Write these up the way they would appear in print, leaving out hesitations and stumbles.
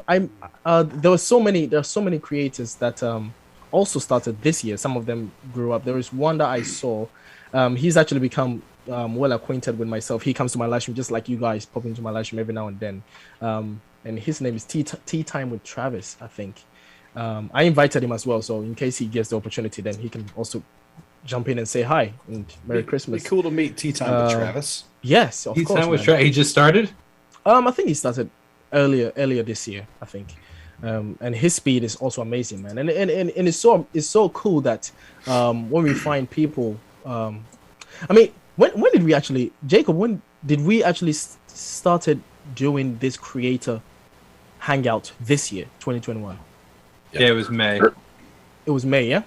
there are so many creators that also started this year. Some of them grew up. There is one that I saw. He's actually become well acquainted with myself. He comes to my live stream just like you guys pop into my live stream every now and then. And his name is Tea Time with Travis, I think. I invited him as well, so in case he gets the opportunity, then he can also jump in and say hi and Merry Christmas. Be cool to meet Tea Time with Travis. Yes, of course. Tea Time with Travis. He just started. I think he started earlier this year, I think. And his speed is also amazing, man. And it's so cool that when we find people, I mean, when did we actually, Jacob? When did we actually started doing this creator hangout this year, 2021? Yeah, it was May. It was May, yeah.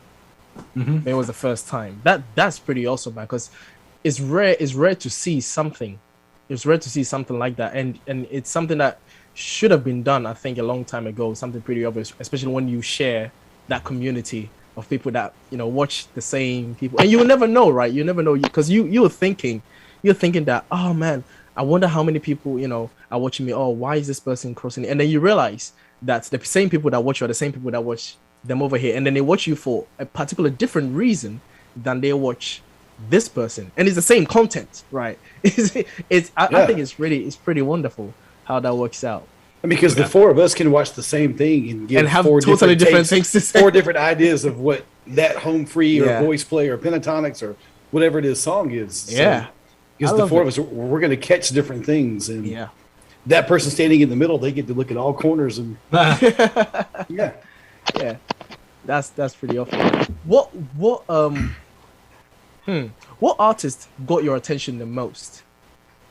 Mm-hmm. May was the first time. That's pretty awesome, man. Because it's rare to see something. It's rare to see something like that, and it's something that should have been done, I think, a long time ago. Something pretty obvious, especially when you share that community of people that watch the same people, and you will never know, right? You never know, because you're thinking that, oh man, I wonder how many people are watching me. Oh, why is this person crossing? And then you realize that the same people that watch you are the same people that watch them over here, and then they watch you for a particular different reason than they watch this person, and it's the same content, right? I think it's pretty wonderful how that works out. Because the four of us can watch the same thing and give have four totally different things to say. 4 different ideas of what that home free or voice play or pentatonics or whatever it is song is. Yeah. So, because the four of us, we're going to catch different things, and that person standing in the middle, they get to look at all corners and yeah. That's pretty awesome. What artist got your attention the most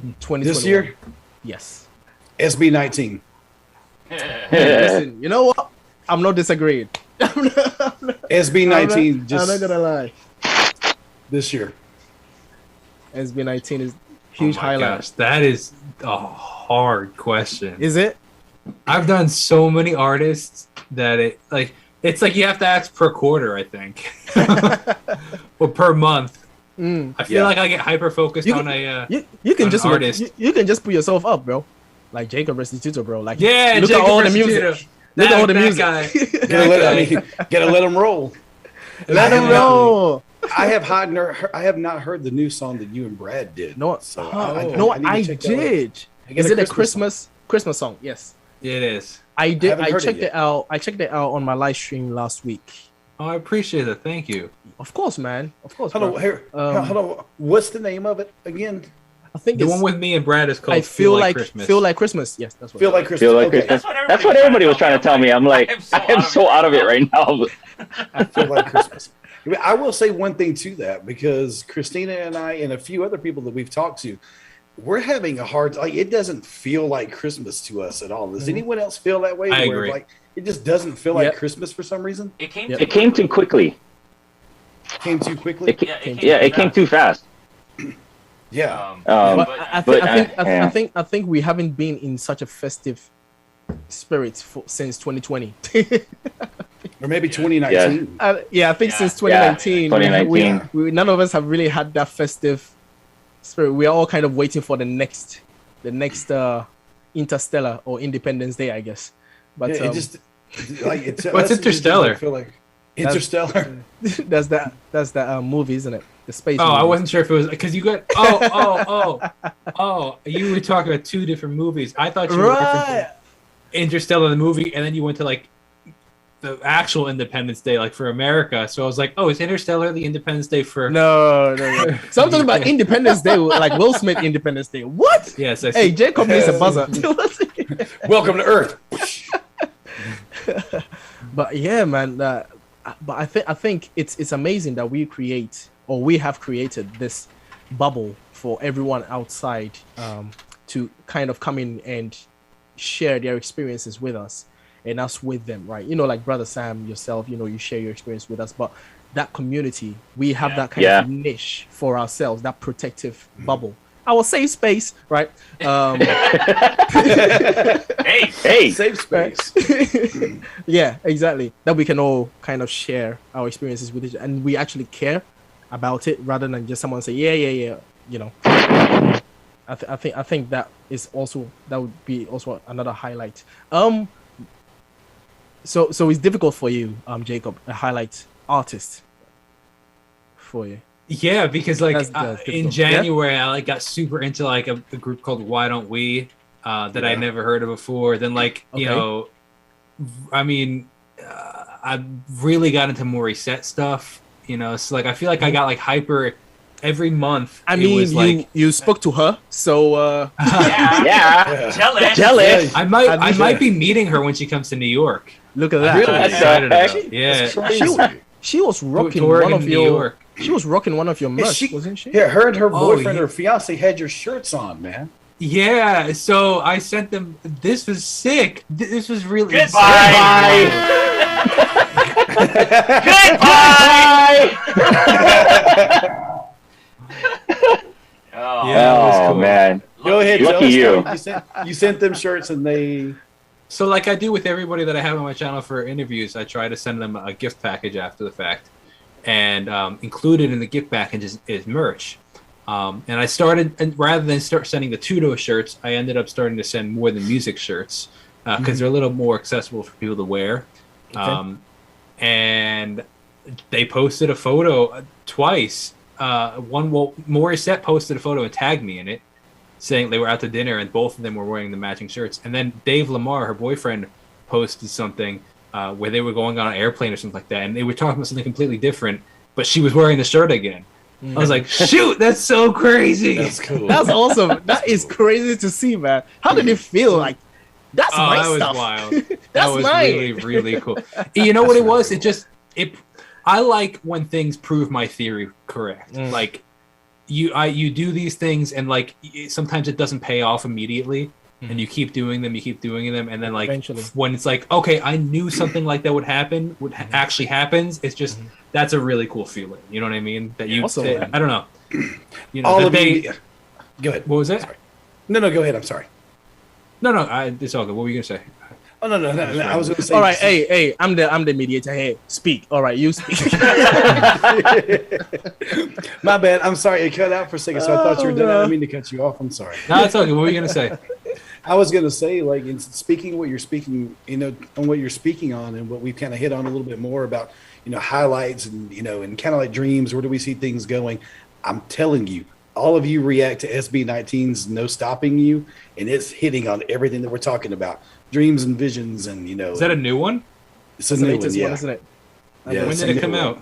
in 2021? This year? Yes. SB19. Listen, you know what? I'm not disagreeing. SB19 I'm not gonna lie. This year. SB19 is huge highlight. Gosh, that is a hard question. Is it? I've done so many artists that it's like you have to ask per quarter, I think, or per month. I feel like I get hyper focused on you can just artist. You can just put yourself up, bro. Like Jacob Restituto, bro. Like look Jacob at all the Restituto. music. Look at all the music. Gotta let them roll. Let them roll. I have not heard the new song that you and Brad did. No, so I did. Is it a Christmas song? Yes, it is. I did. I checked it out. I checked it out on my live stream last week. Oh, I appreciate it. Thank you. Of course, man. Of course. Hold on. What's the name of it again? I think the one with me and Brad is called I feel like Christmas. Feel like Christmas. Yes, that's what. Feel like Christmas. Feel like Christmas. That's what everybody was trying to tell me. I'm like, I am so out of it right now. I feel like Christmas. I will say one thing to that, because Christina and I and a few other people that we've talked to, we're having a hard time. It doesn't feel like Christmas to us at all. Does anyone else feel that way? I agree. It just doesn't feel like Christmas for some reason. It came too quickly. Came too quickly. It came too fast. Yeah. I think we haven't been in such a festive spirit since 2020. Or maybe 2019. I think since 2019, 2019. We none of us have really had that festive spirit. We are all kind of waiting for the next Interstellar or Independence Day, I guess. But it just what's Interstellar? I feel like Interstellar. That's that movie, isn't it? The space. Oh, movie. I wasn't sure if it was because you got. You were talking about two different movies. I thought you were referencing Interstellar, the movie, and then you went to like the actual Independence Day, like for America. So I was like, oh, is Interstellar the Independence Day for? No. So I'm talking about Independence Day, like Will Smith Independence Day. What? Yes. Hey, Jacob needs a buzzer. Welcome to Earth. But yeah, man. But I think it's amazing that we have created this bubble for everyone outside to kind of come in and share their experiences with us and us with them, right? Like Brother Sam, yourself, you share your experience with us, but that community, we have that kind of niche for ourselves, that protective bubble, our safe space, right? Hey, safe space. Yeah, exactly. That we can all kind of share our experiences with each other, and we actually care about it rather than just someone say, yeah. I think that would be also another highlight. So it's difficult for you, Jacob, a highlight artist for you. Yeah, because like That's in difficult. January, I like got super into like a group called Why Don't We that I never heard of before. Then like you Okay. know, I mean, I really got into Morissette stuff. You know, so like I feel like I got like hyper every month. I it mean, was like you spoke to her, so Yeah. Yeah. Jealous. I might be meeting her when she comes to New York. look at that. Really? I'm That's excited about. actually- Yeah, That's crazy. She was rocking touring one in of New your. York. She was rocking one of your Yeah, merch, wasn't she? Yeah, her and her Oh, boyfriend yeah. or fiance had your shirts on, man. Yeah, so I sent them. This was sick. This was really Goodbye. Goodbye. Oh, Yeah, it was Oh cool. man. Go ahead, Lucky Joe. you. You sent them shirts and they. So, like I do with everybody that I have on my channel for interviews, I try to send them a gift package after the fact, and included in the gift package is merch. And I started, and rather than start sending the Tudo shirts, I ended up starting to send more the music shirts because they're a little more accessible for people to wear. Okay. And they posted a photo twice. Morissette posted a photo and tagged me in it, saying they were out to dinner and both of them were wearing the matching shirts. And then Dave Lamar, her boyfriend, posted something where they were going on an airplane or something like that, and they were talking about something completely different, but she was wearing the shirt again. I was like, shoot, that's so crazy. That's cool. That's awesome. That is crazy to see, man. How did it feel? Like that's my that was stuff. wild. That's That was mine. really, really cool. You know what it was? I like when things prove my theory correct. Like you do these things and like sometimes it doesn't pay off immediately, and you keep doing them, and then like Eventually. when it's like, okay, I knew something like that would happen, actually happens. It's just that's a really cool feeling. You know what I mean? That you, Also, that- man. I don't know. You know, All that of they. you. Go ahead. What was it? Sorry. No, go ahead. I'm sorry. No, it's all good. What were you gonna say? Oh no. I was going to say. All right, hey, I'm the mediator. Hey, speak. All right, you speak. My bad. I'm sorry. It cut out for a second, so I thought you were done. I didn't mean to cut you off. I'm sorry. No, it's all good. What were you gonna say? I was going to say, like, in speaking what you're speaking, on what you're speaking on, and what we've kind of hit on a little bit more about, highlights and and kind of like dreams. Where do we see things going? I'm telling you, all of you react to SB19's "No Stopping You," and it's hitting on everything that we're talking about, dreams and visions, and Is that a new one? it's a It's the new one, latest yeah. one, isn't it? Yeah, When it's did a it new come one. out?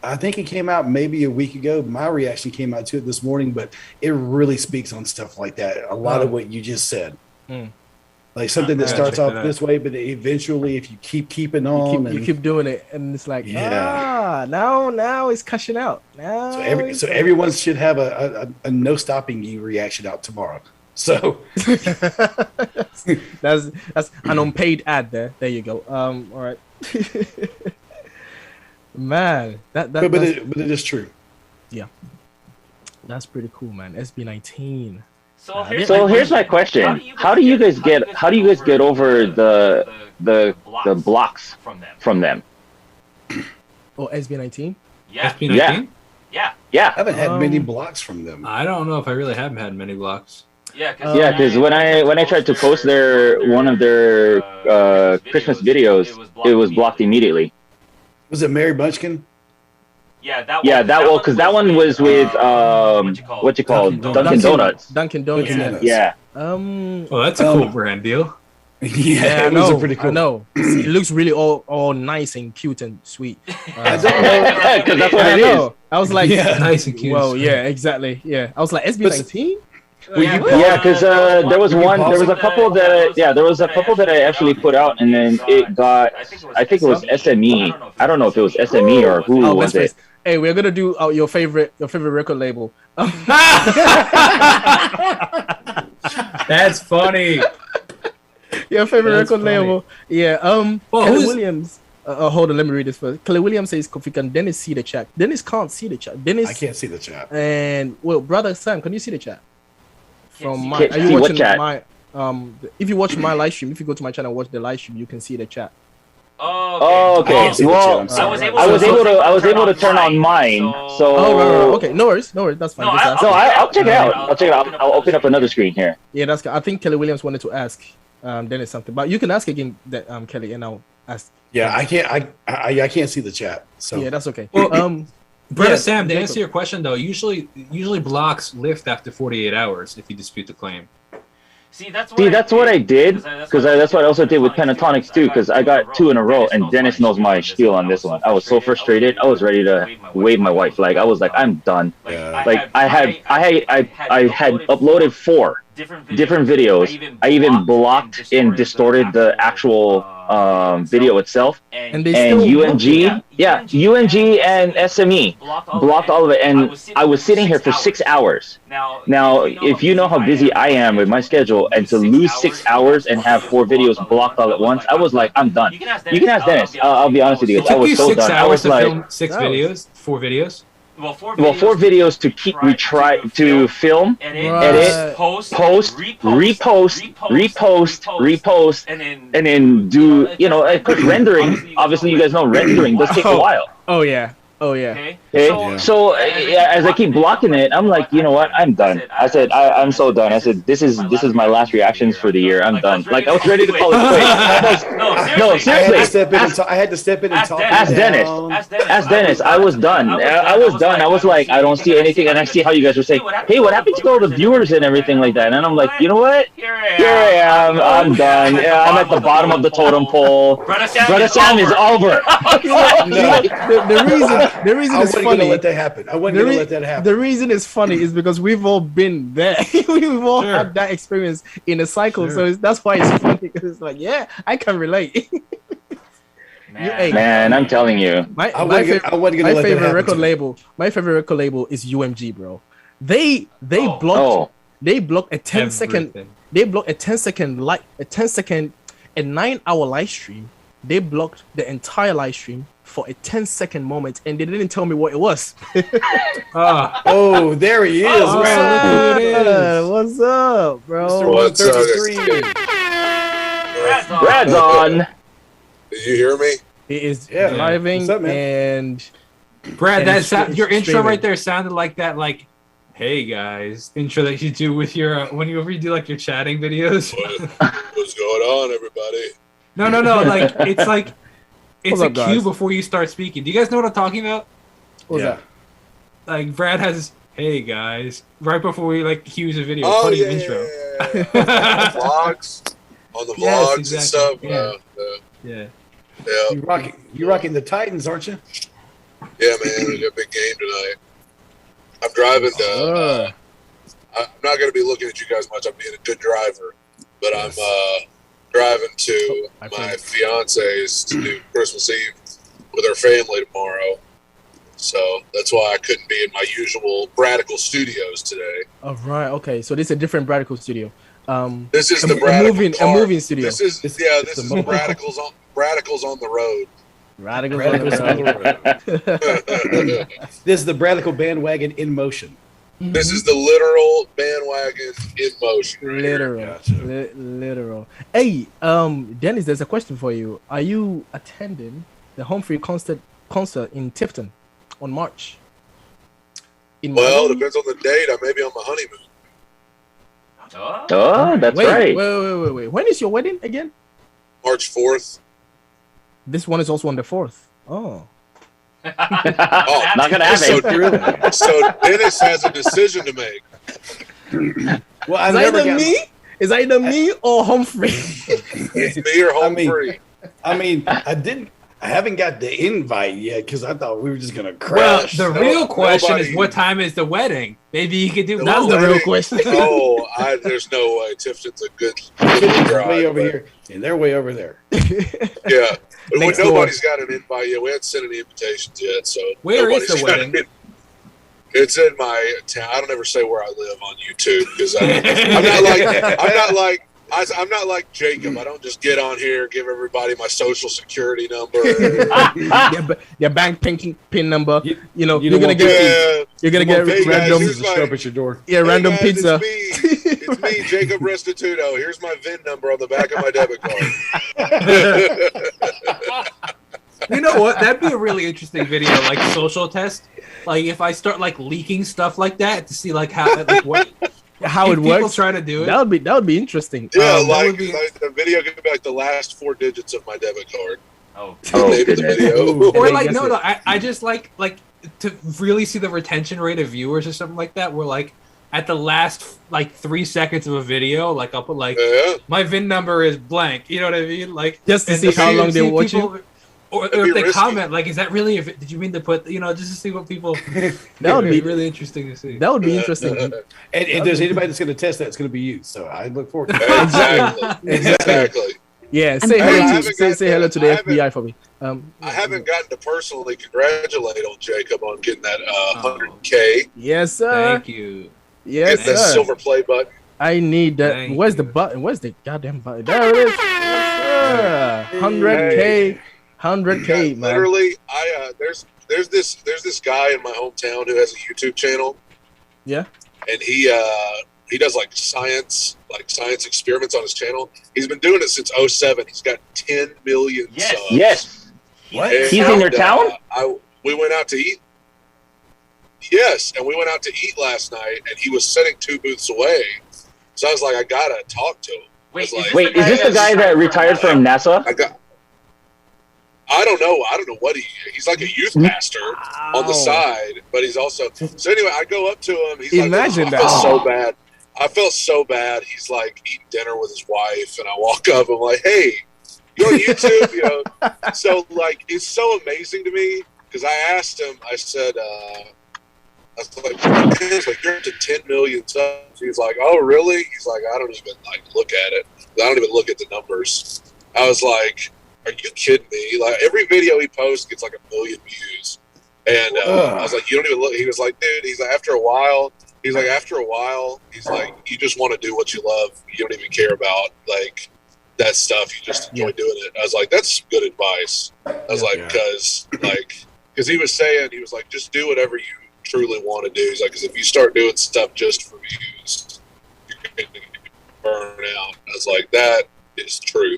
I think it came out maybe a week ago. My reaction came out to it this morning, but it really speaks on stuff like that. A lot of what you just said. Mm. Like something that Yeah, starts check off that out. this way, but eventually, if you keep keeping on, You keep doing it, and it's like, Yeah. now it's cashing out. Now, so everyone should have a no stopping you reaction out tomorrow. So that's an unpaid ad there. There you go. All right. Man, but that's, it is true. that's pretty cool, man. SB19. So So here's my question: How do you guys get over the blocks from them? Oh, SB19. Yeah. SP19? Yeah. I haven't had many Um, blocks from them. I don't know if I really haven't had many blocks. Yeah. Yeah, because when I tried to post one of their Christmas videos, it was blocked immediately. Was it Mary Bunchkin? Yeah. Because that one was with what you call Dunkin' Donuts. Dunkin' Donuts. Dunkin' Yeah. Donuts. Oh, that's a cool brand deal. Yeah, I it was know. a pretty cool. I know. It looks really all nice and cute and sweet. I don't know. Because that's what I it is. know. I was like, Yeah. Nice and cute. well, yeah, exactly. Yeah, I was like SB19. Yeah, because there was a couple that I actually put out, and then it got, I think it was SME. I don't know if it was SME or who Oh, was best it. friends. Hey, we're gonna do your favorite record label. That's funny. Your favorite That's record funny. label. Yeah. Well, Kelly who's- Williams. Hold on, let me read this first. Kelly Williams says, "Kofi, can Dennis see the chat? Dennis can't see the chat. Dennis I can't see the chat. and well, brother Sam, can you see the chat? From see my, Can't are you see what watching chat? my if you watch my live stream, if you go to my channel and watch the live stream, you can see the chat. Oh, okay. I can't see the Well, chat, I'm sorry. I was able to turn on mine. So Oh, right. Okay, no worries, that's fine. No, Just ask. So I'll check it out. I'll open up another screen here. Yeah, that's. I think Kelly Williams wanted to ask Dennis something, but you can ask again, that Kelly, and I'll Yeah, I can't see the chat. So Yeah, that's okay. Well, Bruddah Yeah, Sam, to Jacob. answer your question though, usually blocks lift after 48 hours if you dispute the claim. See, that's what I did, because that's what I also did with pentatonics too, because I got 2 in a row, and Dennis knows my spiel on this one. I was so frustrated, I was ready to wave my white flag. I was like, I'm done. Yeah. Like I had uploaded 4 different videos. I even blocked and distorted the actual video itself. And they And still UMG, UMG and SME blocked all of it, and I was sitting here for 6 hours. Now, if you know how busy I am with my schedule, and to lose 6 hours and have 4 videos blocked all at once, I was like, I'm done. You can ask Dennis. I'll be honest with you. It I took was you so 6 done. I hours was to like, film 6 videos, 4 videos. Well, 4 videos to keep to film, edit, post, repost, and then do, of course, rendering. Obviously, you guys know rendering does take a while. Oh yeah. Okay. So as I keep blocking it, I'm like, you know what? I'm done. I said, I'm so done. I said, this is my last reactions for the year. I'm done. Like I was ready to call it quits. No, seriously. I had to step in and talk. Ask Dennis. Ask Dennis. I was done. I was done. I was like, I don't see anything, and I see how you guys were saying, hey, what happened to all the viewers and everything like that? And I'm like, you know what? Here I am. I'm done. Yeah, I'm at the bottom of the totem pole. Bruddah Sam is over. The reason I it's wasn't funny. gonna let that happen. I wasn't gonna let that happen. The reason it's funny is because we've all been there. We've all had that experience in a cycle, so that's why it's funny. Because it's like, yeah, I can relate. Man, I'm telling you. My favorite record label is UMG, bro. They blocked a 10-second a 9-hour live stream. They blocked the entire live stream for a 10-second moment, and they didn't tell me what it was. Oh, there he is. What's up, bro? Mr. 133. Brad's on. Did you hear me? He is Yeah. driving, What's up, man? and Brad, And your intro streaming. right there sounded like that, like, hey guys, intro that you do with your whenever you do like your chatting videos. What's going on, everybody? No, like it's like it's What's a up, cue guys? before you start speaking. Do you guys know what I'm talking about? what was Yeah. that? Like Brad has, hey guys, right before we like cues a video. Oh funny yeah, intro. yeah. On the vlogs Yes, and exactly. stuff. Yeah. Yeah, You rocking the Titans, aren't you? yeah, man. We got a big game tonight. I'm driving to. I'm not going to be looking at you guys much. I'm being a good driver, but I'm driving to my fiance's to do Christmas Eve with her family tomorrow. So that's why I couldn't be in my usual Bradical studios today. Oh, right. Okay. So this is a different Radical studio. This is a, the Bradical a moving studio. This is This this is is the Radicals on the road. Radical. This is the Bradical bandwagon in motion. This is the literal bandwagon in motion. Literal. Gotcha. Literal. Hey, Dennis, there's a question for you. Are you attending the Home Free concert in Tifton on March? Well, depends on the date. I may be on my honeymoon. Oh, that's right. Wait. When is your wedding again? March 4th. This one is also on the 4th. Oh. Oh, Not gonna happen. so Dennis has a decision to make. Well, I Is never either got me? Is either me or Humphrey? It's me or home free. I haven't got the invite yet because I thought we were just gonna crash. Well, the real question nobody- is what time is the wedding? Maybe you could do. That's the real question. Oh, there's no way. Tifton's a good It's drive. way over but- here, and they're way over there. Yeah. But Next nobody's got an invite yet. We haven't sent any invitations yet. So Where is nobody's the got wedding? an- It's in my town. I don't ever say where I live on YouTube because I'm not like Jacob. I don't just get on here, give everybody my social security number. Your bank pin number. You You're don't gonna want get you're gonna get Hey, guys, random here's Show up at your door. random Hey guys, pizza. It's me, Jacob Restituto. Here's my VIN number on the back of my debit card. You know what? That'd be a really interesting video, like social test. Like if I start like leaking stuff like that to see like how what How it if people works. try to do it. That would be interesting. Yeah, that would be- like the video could be like the last 4 digits of my debit card. Oh, Oh, Name of the goodness. video. Ooh. Or Yeah, like guess no, it. no. I just like to really see the retention rate of viewers or something like that. Where like at the last like 3 seconds of a video, like I'll put like Yeah. my VIN number is blank. You know what I mean? Like Just to and see how long they watch people, or It'd if be they risky. comment like, "Is that really? Did you mean to put?" You know, just to see what people. That would be really interesting to see. That would be interesting. And there's anybody that's going to test that, it's going to be you. So I look forward to it. Exactly. Exactly. Yeah, say I hello to haven't got say hello that. to the I haven't- FBI for me. I haven't gotten to personally congratulate old Jacob on getting that 100K. Yes, sir. Thank you. Yes, Get that sir. silver play button. I need that. Thank Where's you. the button? Where's the goddamn button? There it is. Yes, sir. 100K. 100K, man. Literally, there's this guy in my hometown who has a YouTube channel. Yeah. And he does like science experiments on his channel. He's been doing it since 2007. He's got 10 million Yes. subs. Yes. What? And, He's in your town? We went out to eat. Yes, and we went out to eat last night, and he was sitting 2 booths away. So I was like, I gotta talk to him. Wait, Like- Wait, is this the guy that retired from NASA? I don't know what he's like a youth pastor on the side, but he's also. So anyway, I go up to him. He's Imagine like, that. I felt so bad. I felt so bad. He's like eating dinner with his wife, and I walk up. I'm like, "Hey, you on YouTube?" You know. So like, it's so amazing to me because I asked him. I said, "I was like, you're up to 10 million subs." He's like, "Oh, really?" He's like, "I don't even like look at it. I don't even look at the numbers." I was like, "Are you kidding me?" Like every video he posts gets like 1 million views, and I was like, "You don't even look." He was like, "Dude," he's like, after a while, he's like, "You just want to do what you love. You don't even care about like that stuff. You just enjoy doing it." I was like, "That's good advice." I was like, because he was like, "Just do whatever you truly want to do." He's like, "Because if you start doing stuff just for views, you're going to burn out." I was like, "That is true.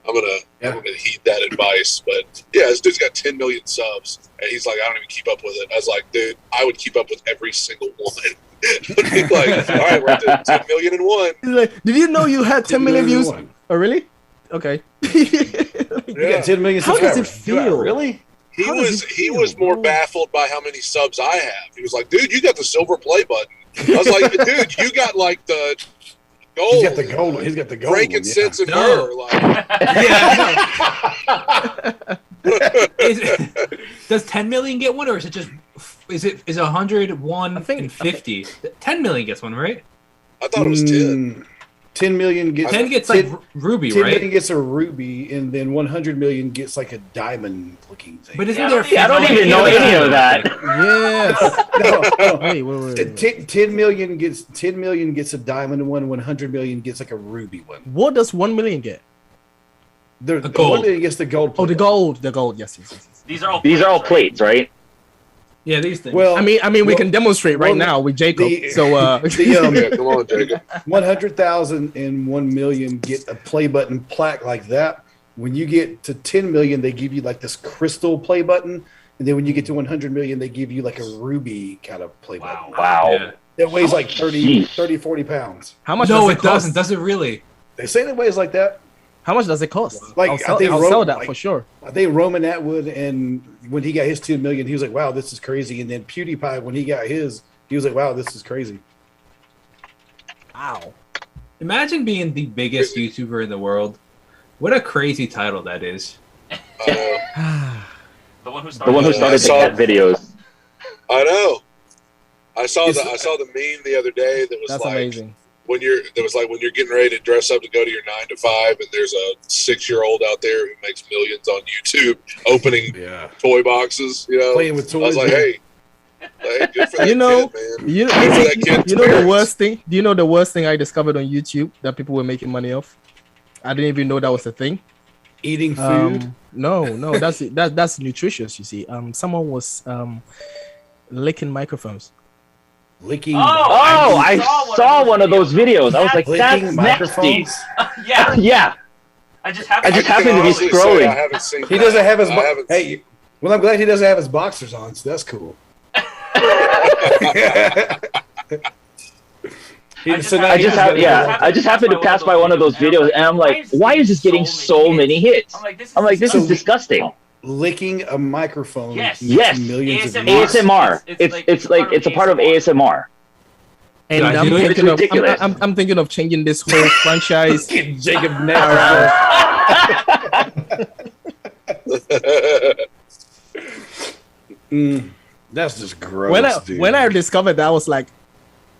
I'm gonna heed that advice." But yeah, this dude's got 10 million subs, and he's like, "I don't even keep up with it." I was like, "Dude, I would keep up with every single one." He's like, "All right, we're at the 10 million and one." He's like, did you know you had 10 million views? One. Oh, really? Okay. You got 10 million How does subscribers. it feel? Really? He How does it he feel, was more bro? baffled by how many subs I have. He was like, "Dude, you got the silver play button." I was like, "Dude, you got like the gold." He's got the gold. He's got the gold. Frankincense and No. myrrh. Like, Does 10 million get one, or is it just is 100 1 I think- and 50? 10 million gets one, right? I thought it was 10. 10 million gets 10 gets 10 like ruby, 10 million right? gets a ruby, and then 100 million gets like a diamond looking thing. But isn't Yeah, there? I don't even know any of that. Yes. no, Wait. 10 million gets a diamond one. 100 million gets like a ruby one. What does 1 million get? The gold. 1 million gets the gold. Oh, the gold. The gold. Yes. These are all These are all plates, plates, right? Yeah, these things. Well, I mean, we well, can demonstrate right well, now with Jacob. the- So, the Yeah, come on, Jacob. 100,000 and 1 million get a play button plaque like that. When you get to 10 million, they give you like this crystal play button. And then when you get to 100 million, they give you like a ruby kind of play button. Wow. Yeah. That weighs like 30, Jeez. 40 pounds. how much No, does it cost? doesn't. Does it really? They say it weighs like that. How much does it cost? Like, I'll I sell, think I'll Ro- sell that like- for sure. I think Roman Atwood, and when he got his 10 million, he was like, wow, this is crazy. And then PewDiePie, when he got his, he was like, wow, this is crazy. Wow. Imagine being the biggest YouTuber in the world. What a crazy title that is. The one who The started. one who I started the saw- cat videos. I know. I saw the meme the other day that was That's like amazing. when you're getting ready to dress up to go to your 9 to 5, and there's a 6-year-old out there who makes millions on YouTube opening Yeah. toy boxes. You know, Playing with I was toys. like, hey, good for that You know, kid, man. You, Good for that kid's you know the parents. worst thing? Do you know the worst thing I discovered on YouTube that people were making money off? I didn't even know that was a thing. Eating food. No, that's nutritious. You see, someone was licking microphones. Licking. Oh, I saw one of those videos. I was like, that's Licking nasty. microphones. Yeah, Yeah. I just happened. I just can happened to be honestly say scrolling. I haven't seen He that. doesn't have his. I haven't Hey, well, I'm glad he doesn't have his boxers on, so that's cool. So now I just you happened to pass by one of those videos, and I'm like, why is this getting so many hits? I'm like, this is disgusting. licking a microphone. Yes. Yes. Millions of ASMR. It's It's a part of ASMR. And Yeah, I'm dude, it's thinking, ridiculous. I'm thinking of changing this whole franchise. Jacob never. That's just gross, dude. When I discovered that, I was like,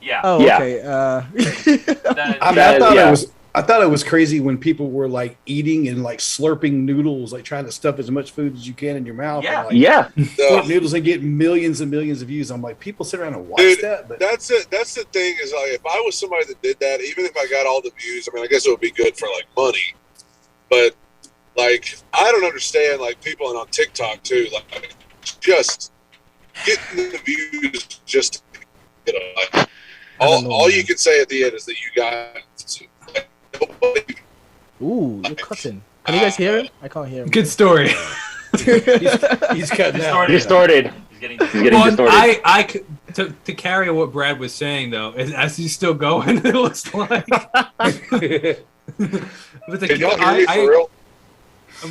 Yeah. oh, Yeah. okay. I thought it was crazy when people were like eating and like slurping noodles, like trying to stuff as much food as you can in your mouth. Yeah. And, like, Yeah. slurp noodles and get millions and millions of views. I'm like, people sit around and watch Dude, that, but that's it. That's the thing is like, if I was somebody that did that, even if I got all the views, I mean, I guess it would be good for like money, but like, I don't understand like people on TikTok too, like just getting the views just, you know, like, all you can say at the end is that you got like, nobody. ooh, you're cutting. Can you guys hear him? I can't hear him. Good story. he's cutting out. Distorted. He's getting Getting distorted. To carry what Brad was saying though, as he's still going, it looks like. But Can y'all hear me for real?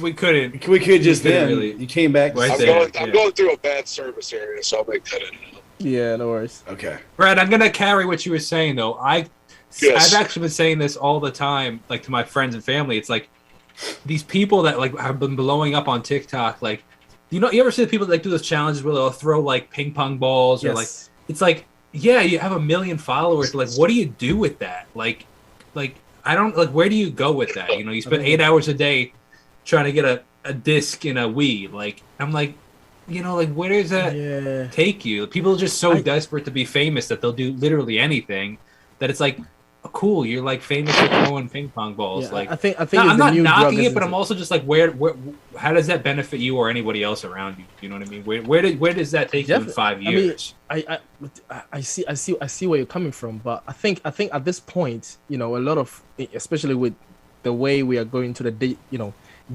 we couldn't. We could just couldn't then. really- You came back. Right I'm there. going through a bad service area, so I'll make that in. Yeah, no worries. Okay. Brad, I'm gonna carry what you were saying though. Yes. I've actually been saying this all the time, like to my friends and family. It's like these people that like have been blowing up on TikTok. Like, you ever see the people that like do those challenges where they'll throw like ping pong balls or like it's like, yeah, you have 1 million followers. But, like, what do you do with that? Like I don't like. Where do you go with that? You know, you spend 8 hours a day trying to get a disc in a Wii. Like, I'm like, you know, like where does that take you? People are just so desperate to be famous that they'll do literally anything. That it's like, oh, cool, you're like famous for throwing ping pong balls. Yeah, like, I think I'm not knocking it, isn't but I'm also just like, where, how does that benefit you or anybody else around you? You know what I mean? Where does that take you in 5 years? I see where you're coming from, but I think at this point, you know, a lot of, especially with the way we are going to the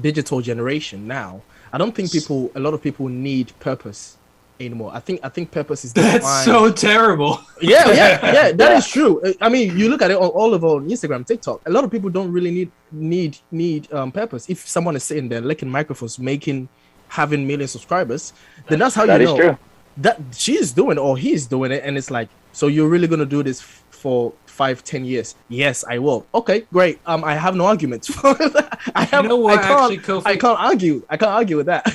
digital generation now, I don't think a lot of people need purpose anymore. I think purpose is defined. That's so terrible. Yeah, that is true. I mean, you look at it all over on Instagram, TikTok. A lot of people don't really need purpose. If someone is sitting there licking microphones, having million subscribers, then that's how you know true. that she's doing or he's doing it. And it's like, so you're really gonna do this for 5-10 years? Yes, I will. Okay, great. I have no arguments for that. I can't argue with that.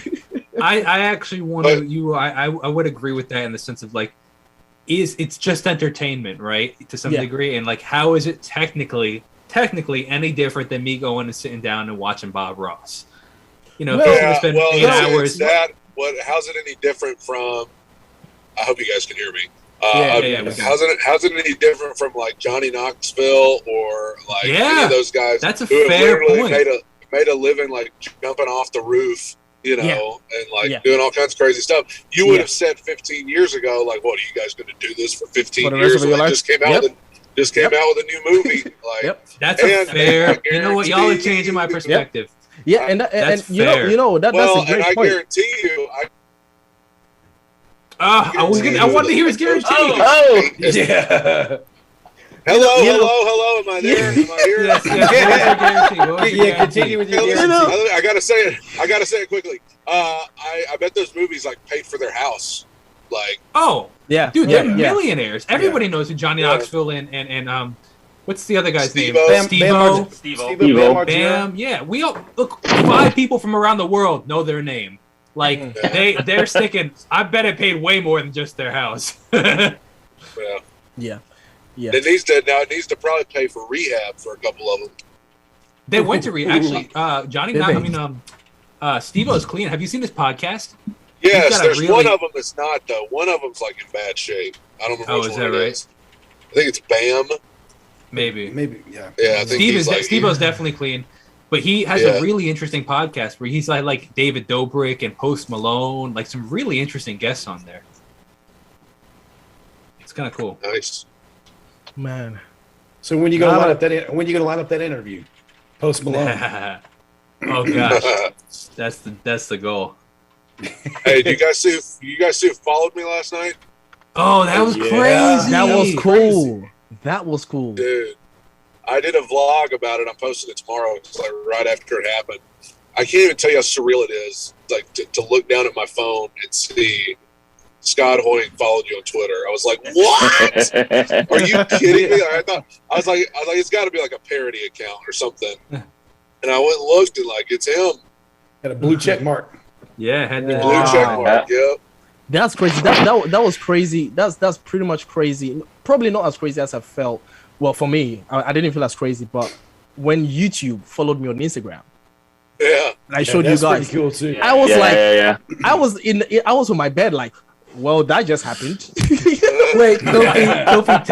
I actually want to. I would agree with that in the sense of like, it's just entertainment, right? To some degree, and like, how is it technically any different than me going and sitting down and watching Bob Ross? You know, How's it any different from? I hope you guys can hear me. How's it any different from like Johnny Knoxville or like any of those guys? That's a who fair have literally point. made a living like jumping off the roof, you know, and like doing all kinds of crazy stuff. You would have said 15 years ago, like, what are you guys going to do this for 15 years? When they just came out with a new movie. Like, that's a fair. You know what? Y'all are changing my perspective. Yeah, and that's a great I point. guarantee you, I wanted to hear his guarantee. Oh, yeah. Hello. Am I there? Am I here? Yes. Continue with your guarantee. I gotta say it quickly. I bet those movies like paid for their house. Like, dude, they're millionaires. Everybody knows who Johnny Knoxville and what's the other guy's name? Steve-O. Bam. Yeah, we all look. 5 people from around the world know their name. Like they're sticking. I bet it paid way more than just their house. Yeah. It needs to probably pay for rehab for a couple of them. They went to rehab. Actually, Steve-O's clean. Have you seen this podcast? Yes, there's one of them that's not though. One of them's like in bad shape. I don't remember which one it is. I think it's Bam. Maybe, yeah. I think Steve-O's definitely clean. But he has a really interesting podcast where he's like David Dobrik and Post Malone, like some really interesting guests on there. It's kind of cool. Nice, man. So when you gonna line up that interview? Post Malone. Oh gosh, that's the goal. Hey, you guys see who followed me last night? Oh, that was crazy. That was cool. That was cool. Dude, I did a vlog about it. I'm posting it tomorrow. It's like right after it happened. I can't even tell you how surreal it is. Like to look down at my phone and see Scott Hoying followed you on Twitter. I was like, what? Are you kidding me? I was like, it's got to be like a parody account or something. And I went and looked, and like, it's him. Got a blue check mark. Yeah, had me. Blue check mark. Yep. That's crazy. That was crazy. That's pretty much crazy. Probably not as crazy as I felt. Well, for me, I didn't feel as crazy. But when YouTube followed me on Instagram, Yeah. and I showed you guys. Cool too. I was yeah. I was on my bed like, well, that just happened. Wait, Kofi,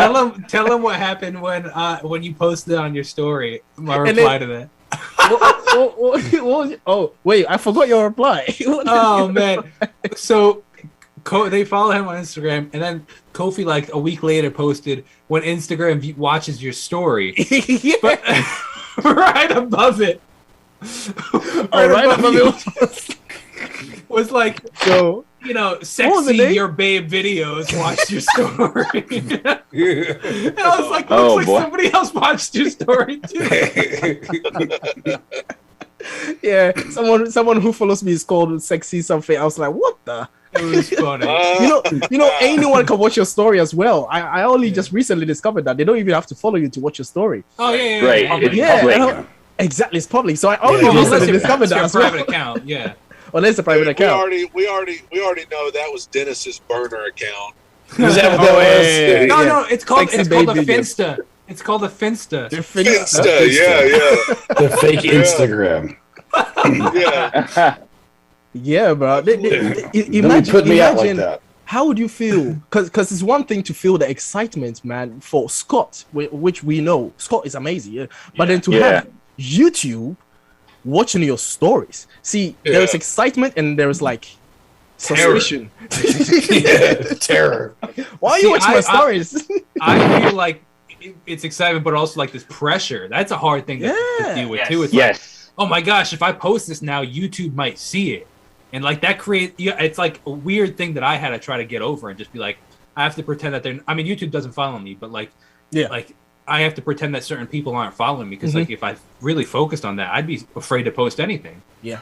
tell him what happened when you posted on your story. My reply to that. Oh, wait, I forgot your reply. Oh man, so they follow him on Instagram, and then Kofi like a week later posted when Instagram watches your story. Yeah. But right above it, right above it was like, so sexy your babe videos watched your story. And I was like, looks like somebody else watched your story too. Yeah, someone who follows me is called sexy something. I was like, what the? It was funny. Anyone can watch your story as well. I only just recently discovered that they don't even have to follow you to watch your story. Oh yeah, Right. Public. It's public. Exactly, it's public. So I only Unless recently discovered that your as well. private account, yeah. Unless it's a private account. We already know that was Dennis's burner account. Is that what that was? No, it's called Sexy a baby Finsta. It's called a Finsta. Finsta, yeah. The fake Instagram. Yeah. Yeah, bro. Imagine put me out like that. How would you feel? Because it's one thing to feel the excitement, man, for Scott, which we know Scott is amazing. Yeah? But then to have YouTube watching your stories. See, there's excitement and there's like suspicion. Terror. Why are you watching my stories? I feel like it's excitement, but also like this pressure. That's a hard thing to deal with too. It's like, oh my gosh, if I post this now, YouTube might see it. And like that it's like a weird thing that I had to try to get over and just be like, I have to pretend that YouTube doesn't follow me, but like I have to pretend that certain people aren't following me because like if I really focused on that, I'd be afraid to post anything. Yeah.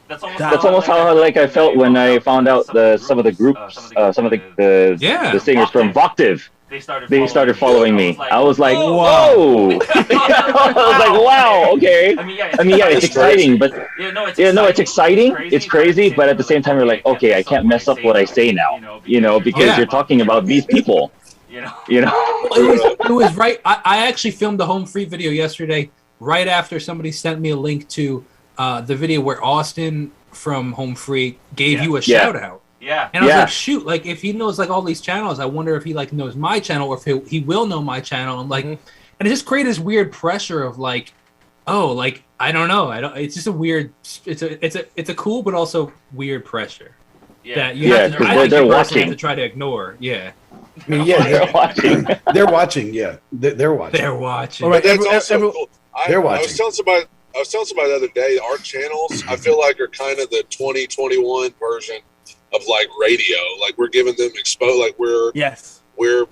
That's almost how like I felt when I found out some of the groups, some of the singers from Voctiv. They started following me. I was like, whoa! I was like, wow, okay. I mean, yeah, it's exciting, but it's exciting. It's crazy, but at the same time, you're like, okay, I can't mess up what I say now, because you're talking about these people. It was right. I actually filmed the home free video yesterday, right after somebody sent me a link to the video where Austin from Home Free gave you a shout out. Yeah. And I was like, shoot, like if he knows like all these channels, I wonder if he like knows my channel or if he will know my channel. And like, and it just created this weird pressure of like, oh, like I don't know, it's just a weird. It's a cool but also weird pressure. Yeah. That you have to, I think they're you watching. have to try to ignore. Yeah. I mean, they're watching. They're watching. Yeah, they're watching. They're watching. All right, That's also cool. They're watching. I was telling somebody the other day, our channels, I feel like are kind of the 2021 version of like radio. Like we're giving them like we're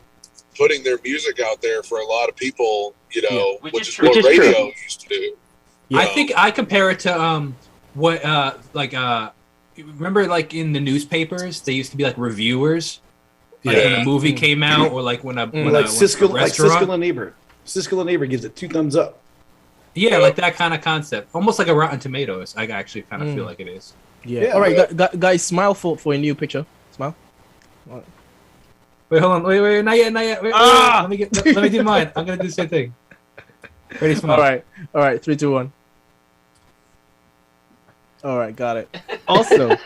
putting their music out there for a lot of people, which is what radio used to do. I think I compare it to remember like in the newspapers they used to be like reviewers, like when a movie came out or like when Siskel and Ebert. Siskel and Ebert gives it 2 thumbs up. Yeah, like that kind of concept, almost like a Rotten Tomatoes. I actually kind of feel like it is. Yeah. All right, guys, smile for a new picture. Smile. Wait, hold on. Wait, not yet. Wait, let me do mine. I'm gonna do the same thing. Ready, smile. All right. 3, 2, 1. All right, got it. Also,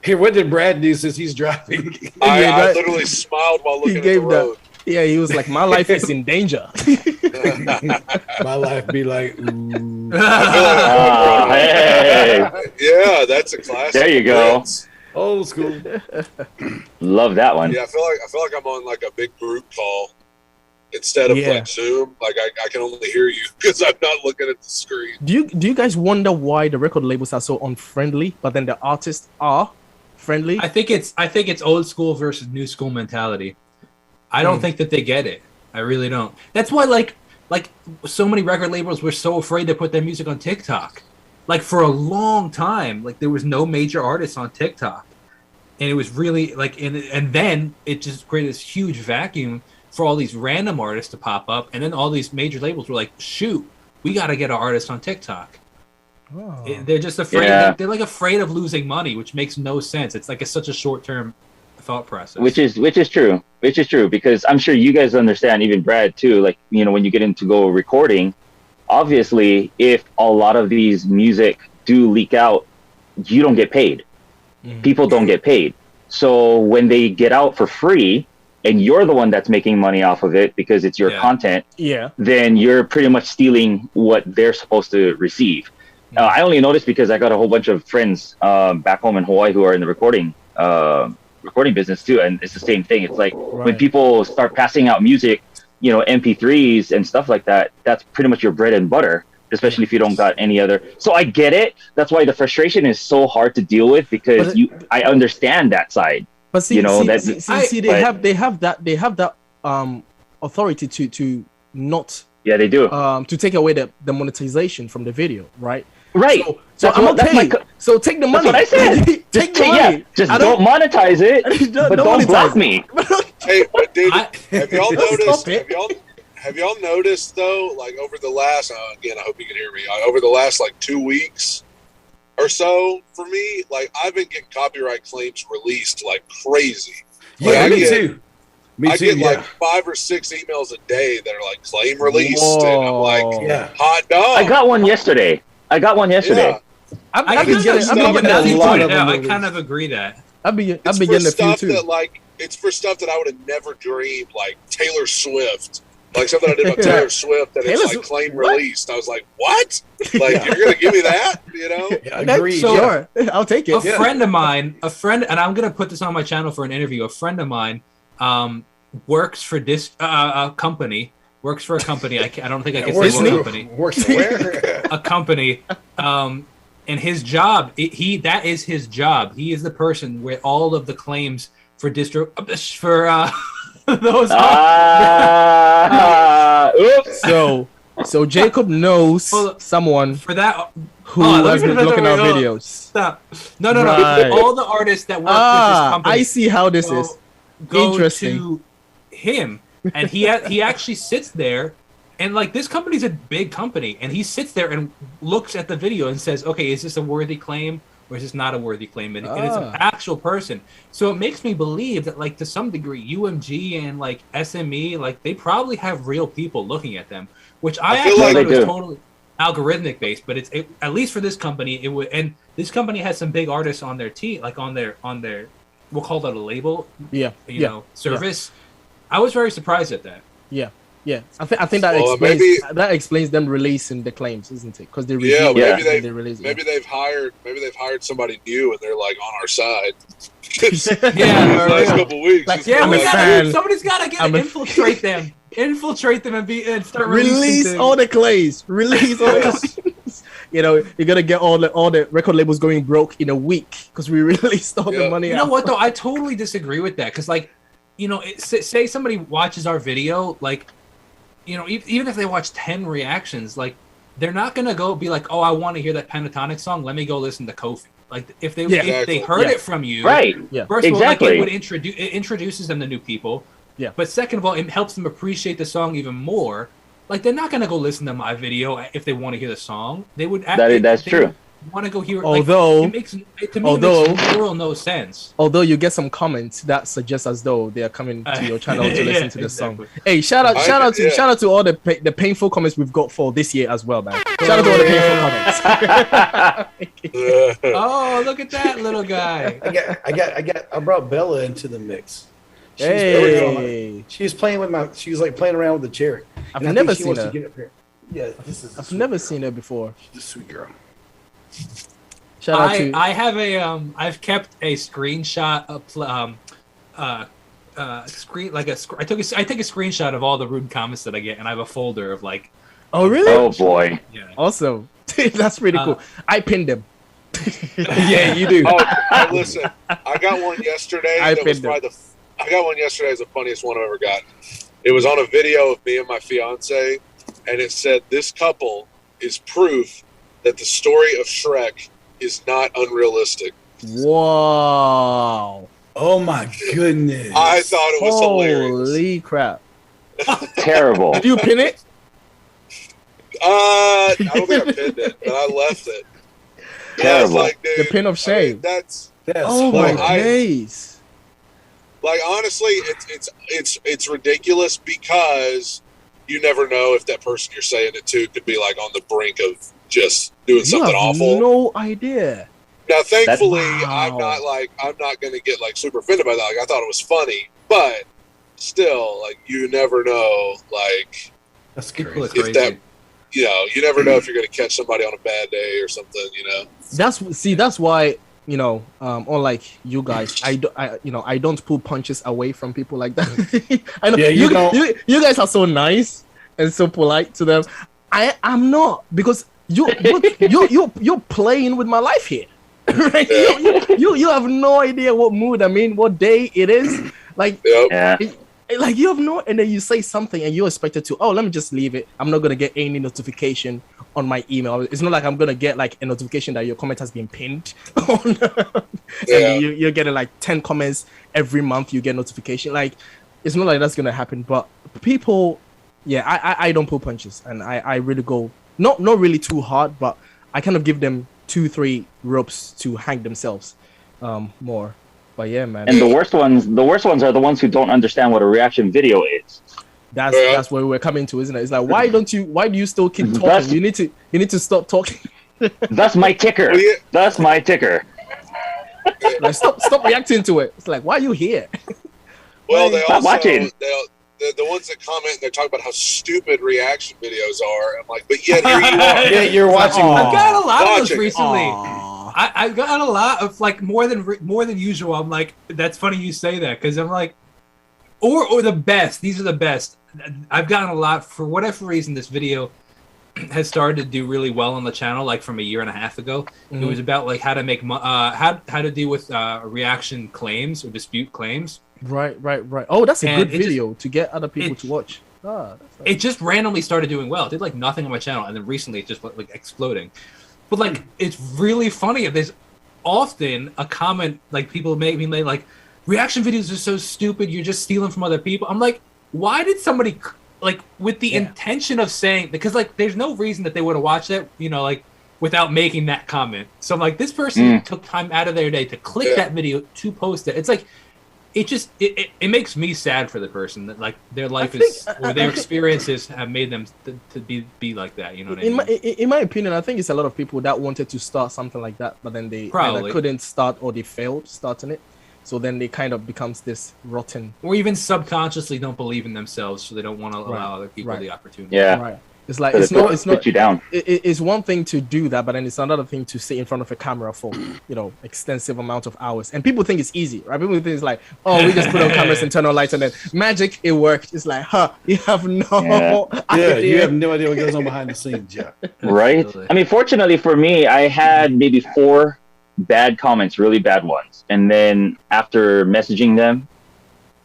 here, what did Brad do since he's driving? I literally smiled while looking at the road. Yeah, he was like, my life is in danger. My life be like, ooh. Hey. Yeah, that's a classic. There you go. Old school. Love that one. Yeah, I feel like I'm on like a big group call instead of like Zoom. Like I can only hear you because I'm not looking at the screen. Do you guys wonder why the record labels are so unfriendly, but then the artists are friendly. I think it's old school versus new school mentality. I don't think that they get it. I really don't. That's why like so many record labels were so afraid to put their music on TikTok. Like for a long time, like there was no major artists on TikTok. And it was really like and then it just created this huge vacuum for all these random artists to pop up, and then all these major labels were like, shoot, we got to get our artists on TikTok. Oh. They're just afraid. Yeah. They're like afraid of losing money, which makes no sense. It's like such a short-term thought process. Which is true. Which is true, because I'm sure you guys understand, even Brad too. Like, you know, when you get into go recording, obviously, if a lot of these music do leak out, you don't get paid. People don't get paid. So when they get out for free, and you're the one that's making money off of it because it's your content, then you're pretty much stealing what they're supposed to receive. I only noticed because I got a whole bunch of friends back home in Hawaii who are in the recording business too, and it's the same thing. It's like when people start passing out music, you know, MP3s and stuff like that, that's pretty much your bread and butter, especially if you don't got any other. So I get it. That's why the frustration is so hard to deal with, because I understand that side. But see, you know, they have that authority to not they do to take away the monetization from the video, right? Right. So I'm okay. So take the money. That's what I said. take the money. Yeah, just don't monetize it, but don't block me. Hey, but dude, have y'all noticed? Have y'all noticed though? Like over the last again, I hope you can hear me. Over the last like 2 weeks or so, for me, like I've been getting copyright claims released like crazy. Like, Yeah, me too. I get like 5 or 6 emails a day that are like claim released, and I'm like, hot dog. I got one yesterday. Yeah. I've been getting a lot of I kind of agree that I've been It's getting for a few stuff too. that like it's for stuff that I would have never dreamed, like Taylor Swift. Like something I did on Taylor Swift that it's like claim released. I was like, what? Like you're gonna give me that? You know? Agreed. Sure, I'll take it. Friend of mine, and I'm gonna put this on my channel for an interview. A friend of mine works for this company. Works for a company. I don't think I can say what company. Works where? A company. And his job, that is his job. He is the person with all of the claims for for those. Oops. So Jacob knows someone for that who has been looking at videos. Stop. No. Right. All the artists that work with this company. I see how this is. Go Interesting. to him, and he actually sits there, and like this company's a big company, and he sits there and looks at the video and says, "Okay, is this a worthy claim or is this not a worthy claim?" And it's an actual person. So it makes me believe that, like to some degree, UMG and like SME, like they probably have real people looking at them, which I actually like thought was totally algorithmic based. But at least for this company, it would. And this company has some big artists on their team, like on their. We'll call that a label. You know, service. Yeah. I was very surprised at that. Yeah. I think that explains them releasing the claims, isn't it? Because they maybe they've hired somebody new and they're like on our side. Yeah, last couple weeks. Like, somebody's got to infiltrate them and start release all the claims. Release all the. You know, you're gonna get all the record labels going broke in a week because we released all the money. You know what though? I totally disagree with that, because like, you know, say somebody watches our video, like, you know, even if they watch 10 reactions, like they're not gonna go be like, oh, I want to hear that Pentatonic song. Let me go listen to Kofi. Like if they heard it from you, right? Yeah. First of all, like, it introduces them to new people. Yeah. But second of all, it helps them appreciate the song even more. Like they're not gonna go listen to my video if they want to hear the song. They would. That's true. Want to go hear? Although it makes no sense. Although you get some comments that suggest as though they are coming to your channel to listen to the song. Hey, shout out to all the painful comments we've got for this year as well, man. Shout out to all the painful comments. Oh, look at that little guy. I brought Bella into the mix. She's playing with she was like playing around with the chair. I've never seen her. Yeah, I've never seen her before. She's a sweet girl. I have I've kept a screenshot of I take a screenshot of all the rude comments that I get, and I have a folder of like. Oh really? Oh boy. Yeah. Awesome. That's pretty cool. I pinned them. Yeah, you do. Oh, listen, I got one yesterday. I That was probably I got one yesterday. Is the funniest one I've ever gotten. It was on a video of me and my fiance, and it said, "This couple is proof that the story of Shrek is not unrealistic." Wow. Oh my goodness! I thought it was hilarious. Holy crap. Terrible. Did you pin it? I don't think I pinned it, but I left it. I was Terrible. like, dude, The pin of shame. that's Oh my hilarious. days. like honestly, it's ridiculous because you never know if that person you're saying it to could be like on the brink of just doing You something have awful. no idea. Now, thankfully, Wow. I'm not going to get like super offended by that. Like, I thought it was funny, but still, like, you never know, like, That's People are crazy. if crazy. that, you never know if you're going to catch somebody on a bad day or something, That's why, unlike you guys, I don't pull punches away from people like that. I know Yeah, you don't. you guys are so nice and so polite to them. I'm not, because you're playing with my life here. Right? Yeah. You have no idea what mood I'm in, what day it is. Like, Yep. Yeah. like you have no, and then you say something and you're expected to, let me just leave it. I'm not gonna get any notification on my email. It's not like I'm gonna get like a notification that your comment has been pinned on. Yeah. And you're getting like 10 comments every month. You get notification. Like, it's not like that's gonna happen. But people, I don't pull punches, and I really go not really too hard, but I kind of give them 2-3 ropes to hang themselves more. But yeah, man, And the worst ones are the ones who don't understand what a reaction video is. that's where we're coming to, isn't it? It's like, why do you still keep talking? That's- You need to stop talking. That's my ticker. Well, yeah. That's my ticker. Like, stop reacting to it. It's like, why are you here? Well, they Stop also, watching. the ones that comment and they talk about how stupid reaction videos are. I'm like, but yet here you are. Yeah, you're watching. Aw. I've got a lot of those Watching. recently. Aw. I've got a lot of like more than usual. I'm like, that's funny you say that, because I'm like, or the best. These are the best. I've gotten a lot for whatever reason. This video has started to do really well on the channel, like from a year and a half ago. It was about like how to make how to deal with reaction claims or dispute claims. Right. Oh, that's a And good it just- video to get other people to watch. That's nice. It just randomly started doing well. It did like nothing on my channel, and then recently it's just like exploding. But like, it's really funny. There's often a comment like people make me like, reaction videos are so stupid. You're just stealing from other people. I'm like, why did somebody like with the intention of saying, because like there's no reason that they would have watched it, like without making that comment. So I'm like, this person took time out of their day to click that video to post it. It's like, it just it makes me sad for the person that like their life their experiences have made them to be like that. You know what I mean? In my opinion, I think it's a lot of people that wanted to start something like that, but then they either couldn't start or they failed starting it. So then they kind of becomes this rotten. Or even subconsciously don't believe in themselves, so they don't want to allow other people the opportunity. Yeah. Right. It's like So it's they not put you down. It's one thing to do that, but then it's another thing to sit in front of a camera for extensive amount of hours. And people think it's easy, right? People think it's like, we just put on cameras and turn on lights and then magic, it worked. It's like, you have no idea. You have no idea what goes on behind the scenes. Yeah. Right? Absolutely. I mean, fortunately for me, I had maybe 4 bad comments, really bad ones. And then after messaging them,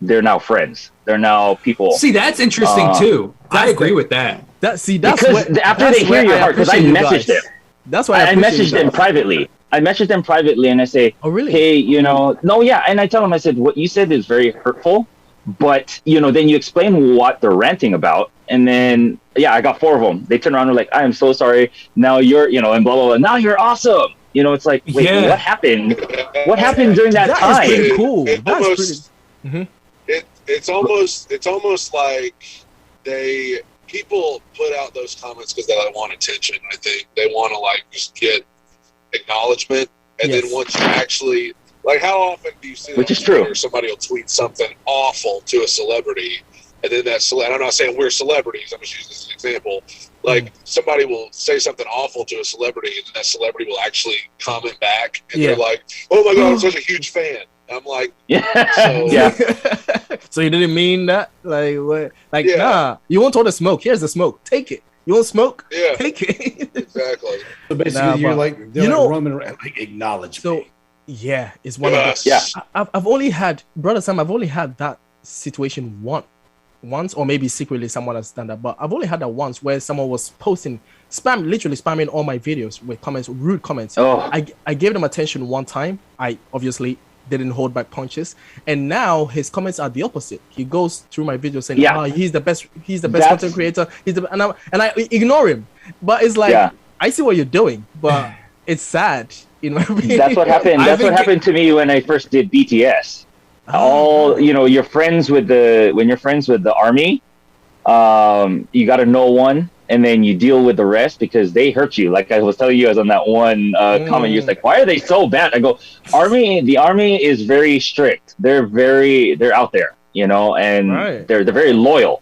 they're now friends. They're now people. See, that's interesting too. I agree with that. That's because where, after that's they hear where your I heart, because I appreciate you messaged guys. them. That's why I appreciate messaged you them guys. privately. I messaged them privately and I say, Oh, really? hey, no, yeah. And I tell them, I said, what you said is very hurtful, but, then you explain what they're ranting about. And then, I got 4 of them. They turn around and were like, I am so sorry. Now you're, and blah, blah, blah. Now you're awesome. It's like, wait, what happened? What happened during that That time? is pretty cool. It That's almost- pretty. It's almost like people put out those comments because they want attention. I think they want to like just get acknowledgement, and then Yes. once you actually like, how often do you see Which on is true. Twitter somebody will tweet something awful to a celebrity, and then and I'm not saying we're celebrities. I'm just using this as an example. Like somebody will say something awful to a celebrity, and then that celebrity will actually comment back, and they're like, "Oh my god, I'm such a huge fan." I'm like, Yeah. So- Yeah. So you didn't mean that? Like what? Like Yeah. nah. You want all the smoke? Here's the smoke. Take it. You want smoke? Yeah. Take it. Exactly. So basically, Nah, you're but- like, they're you like know- roaming around, like, acknowledge So me. yeah, it's one of the. Yes. I've only had, brother Sam, I've only had that situation once, or maybe secretly someone has done that, but I've only had that once where someone was posting literally spamming all my videos with comments, rude comments. Oh. I gave them attention one time. I obviously didn't hold back punches, and now his comments are the opposite. He goes through my videos saying, Yeah. "Oh, he's the best That's- content creator." And I ignore him, but it's like Yeah. I see what you're doing, but it's sad. In my opinion. That's what happened. I That's what think happened to me when I first did BTS. All you're friends with when you're friends with the army, you got to know one, and then you deal with the rest because they hurt you. Like I was telling you, I was on that one comment. You're like, why are they so bad? I go, the army is very strict. They're out there, and Right. they're very loyal.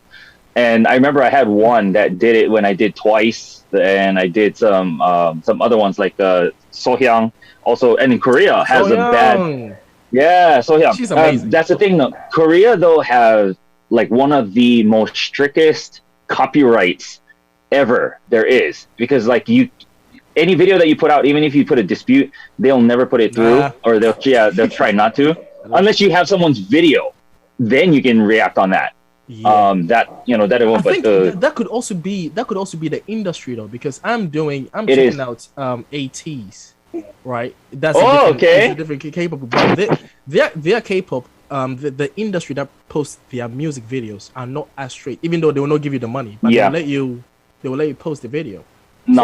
And I remember I had one that did it when I did twice, and I did some other ones like Sohyang also, and in Korea has a bad. Yeah, so yeah, She's amazing. that's the thing though. Korea though has like one of the most strictest copyrights ever there is, because like any video that you put out, even if you put a dispute, they'll never put it through, Nah. or they'll try not to, unless you have someone's video, then you can react on that. Yeah. That it I won't. think But that could also be the industry though, because I'm It checking is. out ATs, right? That's okay. a different K-pop, but their K-pop, the industry that posts their music videos are not as straight, even though they will not give you the money, but Yeah. they will let you post the video. you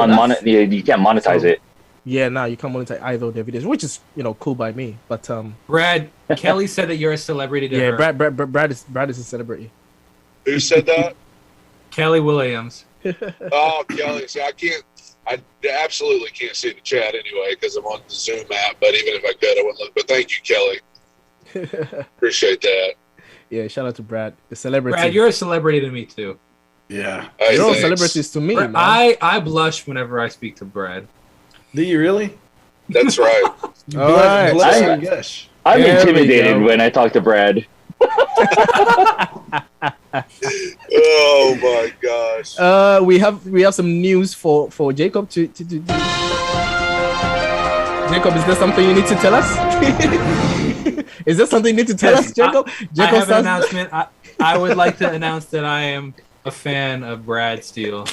can't monetize So- it. Yeah, now you can't monetize either of their videos, which is cool by me. But Brad, Kelly said that you're a celebrity to yeah, her. Brad is a celebrity. Who said that? Kelly Williams. Oh, Kelly. See, I absolutely can't see the chat anyway because I'm on the Zoom app. But even if I could, I wouldn't look. But thank you, Kelly. Appreciate that. Yeah, shout out to Brad, the celebrity. Brad, you're a celebrity to me too. Yeah. Hey, You're all thanks. celebrities to me, Brad, man. I blush whenever I speak to Brad. Do you really? That's right. All right. Bless I- and gush. I'm There we intimidated go. when I talk to Brad. Oh my gosh. We have some news for Jacob to do. Jacob, is there something you need to tell us? Is there something you need to tell us, Jacob? I Jacob have an says- announcement. I would like to announce that I am a fan of Brad Steele.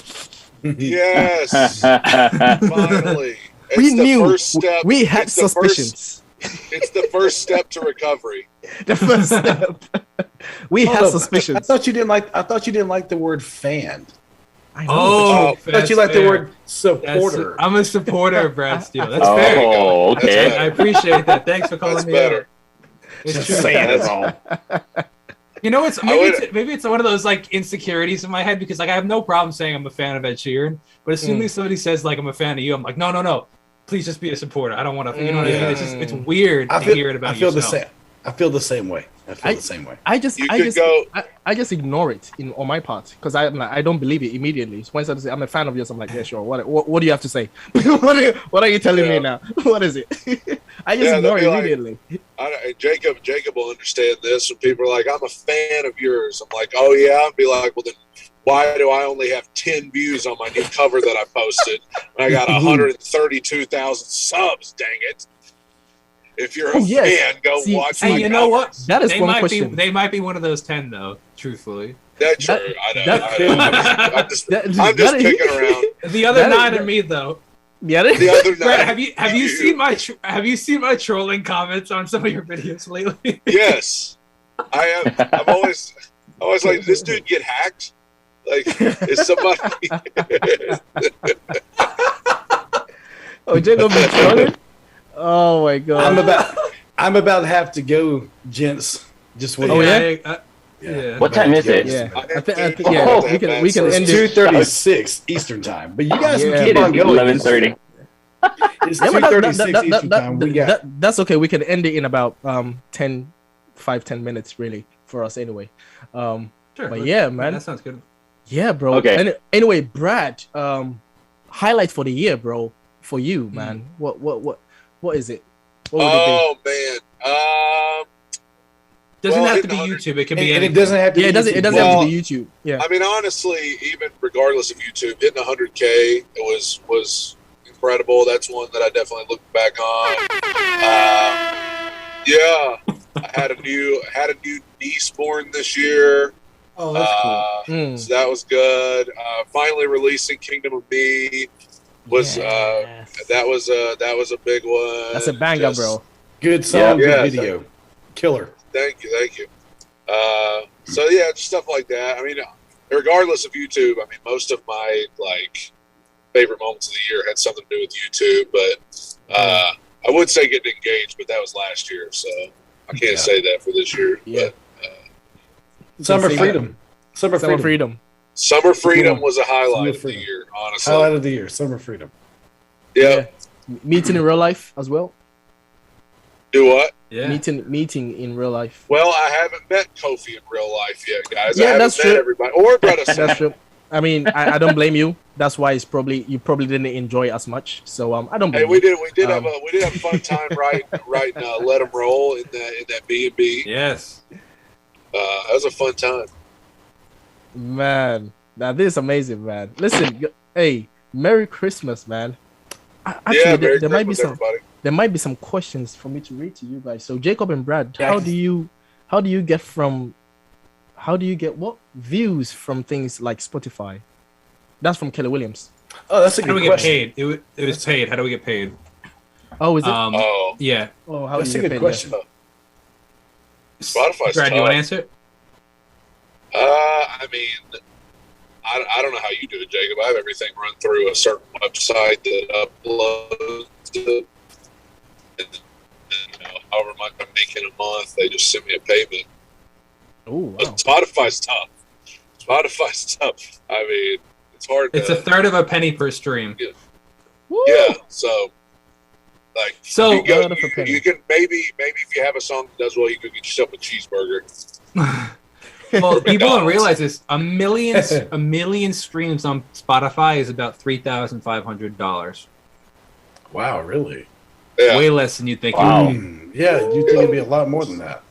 Yes. Finally. It's We the knew. First step. We had It's the suspicions. It's the first step to recovery. The first step. We had Hold up. I suspicions. thought you didn't like the word fan. I know, Oh, I thought you liked the word supporter. I'm a supporter of Brad Steele. That's Oh, fair. okay. I appreciate that. Thanks for calling That's me better. out. It's Just true. saying that's all. You know, it's I would- maybe it's one of those like insecurities in my head because like I have no problem saying I'm a fan of Ed Sheeran, but as soon as somebody says like I'm a fan of you, I'm like no, please just be a supporter. I don't want to. You know what I mean? It's weird to hear it about I feel yourself. the same. I feel the same way. I feel. I just You could go- I just ignore it on my part because I don't believe it immediately. So when somebody say I'm a fan of yours, I'm like, yeah, sure. What do you have to say? what are you telling me now? What is it? I just Yeah, ignore it they'll be like- immediately. Jacob will understand this when people are like, I'm a fan of yours. I'm like, oh yeah. I'd be like, well then why do I only have 10 views on my new cover that I posted? And I got 132,000 subs, dang it. If you're a Oh, yes. fan, go See- watch see, my Hey, you know what? covers. That is They one might question. be. They might be one of those 10 though. Truthfully, That's true. I know. I'm just picking around. the other That is- 9 are me though. Yeah, The other Brad, night, have you seen my trolling comments on some of your videos lately? Yes, I am. I'm always like, did this dude get hacked? Like, is somebody? Oh, Jacob is trolling. Oh my god. I'm about to have to go, gents. Just wait. Oh, yeah? Yeah. What time is it? Yeah, I think Oh, yeah. We can It's end it. 2:36 Eastern time, but you guys Yeah. can It keep is on going. 11:30. It's Yeah, but 2:36 Eastern time. We got. that's okay. We can end it in about 10 minutes really for us anyway. Sure, But yeah, man. that sounds good. Yeah, bro. Okay. Anyway, Brad, highlight for the year, bro, for you, man. What is it? What would it Oh man, Doesn't Well, have to be hitting YouTube. It can be And anything. it doesn't have to. Yeah, be it doesn't. YouTube. It doesn't Well, have to be YouTube. Yeah. I mean, honestly, even regardless of YouTube, hitting 100K was incredible. That's one that I definitely look back on. Yeah, I had a new niece born this year. Oh, that's cool. So that was good. Finally releasing Kingdom of Me was Yes. that was a big one. That's a banger, bro. Good song, Yeah. good video, killer. Thank you. So yeah, just stuff like that. I mean, regardless of YouTube, I mean, most of my like favorite moments of the year had something to do with YouTube. But I would say getting engaged, but that was last year, so I can't say that for this year. Yeah. But Summer say freedom. Summer Summer freedom. freedom. Summer Freedom Summer was a highlight of the Freedom. year, honestly. Highlight of the year. Summer freedom. Yeah. Meeting in real life as well. Do what? Yeah. Meeting in real life. Well, I haven't met Kofi in real life yet, guys. Yeah, I haven't that's met true. everybody. Or Bruddah. That's true. I mean, I don't blame you. That's why you probably didn't enjoy it as much. So I don't blame Hey, we you. did have a fun time writing Let 'Em Roll in that B&B. Yes. That was a fun time. Man, now this is amazing, man. Listen, hey, Merry Christmas, man. Actually, Yeah, there might be Christmas, some everybody. there might be some questions for me to read to you guys. So Jacob and Brad, how do you get what views from things like Spotify? That's from Kelly Williams. Oh, that's a How do good we get question. paid? It was paid. How do we get paid? Oh, is it? Oh, Yeah. Oh, how That's do a you good get paid? question. Spotify's Brad, you tough. want to answer? I mean, I don't know how you do it, Jacob. I have everything run through a certain website that uploads it. And, however much I'm making a month, they just send me a payment. Oh, But wow. Spotify's tough. Spotify's tough. I mean, it's hard It's to... a third of a penny per stream. Woo! Yeah, so... Like, So- you, go, Third of a penny. you can maybe if you have a song that does well, you can get yourself a cheeseburger. Well, people don't McDonald's. realize this. A million streams on Spotify is about $3,500. Wow, really? Yeah. Way less than you think. Wow. Yeah, you think it'd be a lot more than that.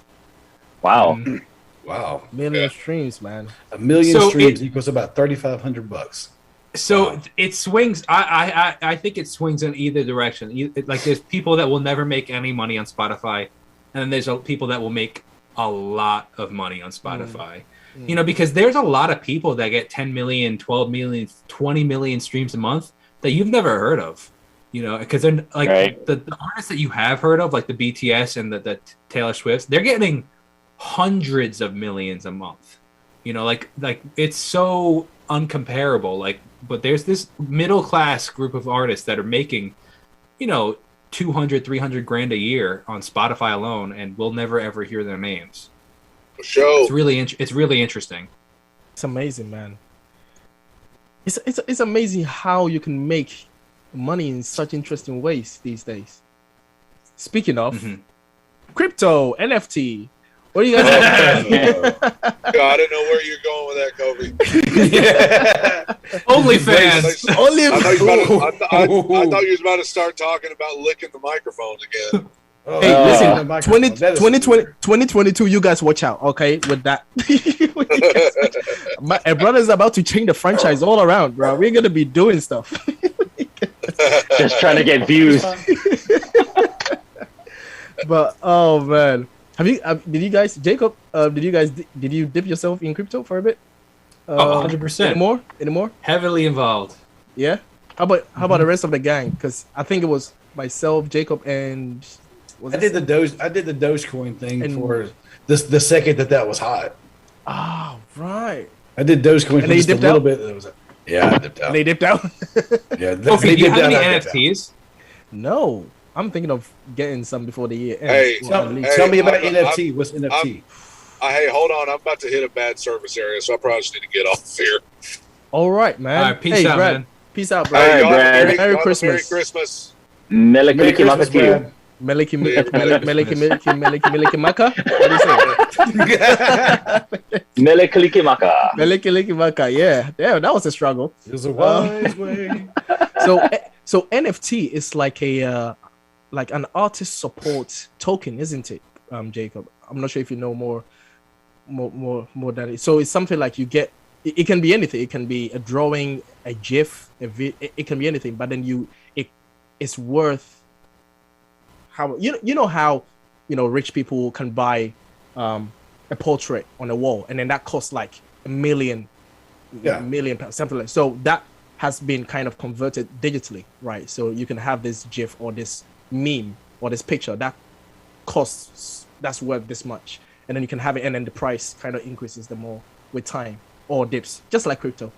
Wow. Mhm. Wow. Million streams, man. 1 million So streams equals about $3,500. So Wow. it swings. I think it swings in either direction. Like there's people that will never make any money on Spotify, and then there's people that will make a lot of money on Spotify. You know, because there's a lot of people that get 10 million, 12 million, 20 million streams a month that you've never heard of. You know, because they're like Right. the artists that you have heard of, like the BTS and the Taylor Swifts, they're getting hundreds of millions a month. You know, like it's so uncomparable. Like, but there's this middle class group of artists that are making, you know, 200, 300 grand a year on Spotify alone, and we'll never ever hear their names. For sure. It's really interesting. It's amazing, man. It's amazing how you can make money in such interesting ways these days. Speaking of Mhm. crypto, NFT, what do you guys think? God, I didn't know where you're going with that, Kobe. OnlyFans. Only I thought you was about to start talking about licking the microphone again. Oh, Hey, listen, the microphone. 20, That is 2020, weird. 2022, you guys watch out, okay, with that. My brother's about to change the franchise all around, bro. We're going to be doing stuff. Just trying to get views. But, oh, man. Did you guys, Jacob, did you dip yourself in crypto for a bit? 100%. Anymore? Heavily involved. Yeah? How about the rest of the gang? Because I think it was myself, Jacob, and... I did the Dogecoin thing And- for the second that was hot. Oh, right. I did Dogecoin for they just a dipped little out? bit. I dipped out. And they dipped out? Yeah, Okay, do you have any I dipped out. NFTs? No. I'm thinking of getting some before the year ends. Hey, Well, at Tell, least. tell me about I'm- NFT. What's NFT? Hey, hold on. I'm about to hit a bad service area, so I probably just need to get off here. All right, man. All right, peace hey, out, Brad. man. Peace out, bro. All right, y'all have a Brad. Merry Merry y'all have a Christmas. Merry Christmas. Merry Christmas, Melekiliki Brad. Meliki, Yeah, Meliki Maka? What do you say? Melekiliki Maka. Meliki Maka, yeah. Yeah, that was a struggle. There's a wise way. So NFT is like an artist support token, isn't it, Jacob? I'm not sure if you know more than it. So it's something like you get. It can be anything. It can be a drawing, a GIF, it can be anything. But then it's worth how you know how rich people can buy a portrait on a wall, and then that costs like $1 million, £1 million, something like. So that has been kind of converted digitally, right? So you can have this GIF or this meme or this picture that costs, that's worth this much, and then you can have it, and then the price kind of increases the more with time, or dips, just like crypto.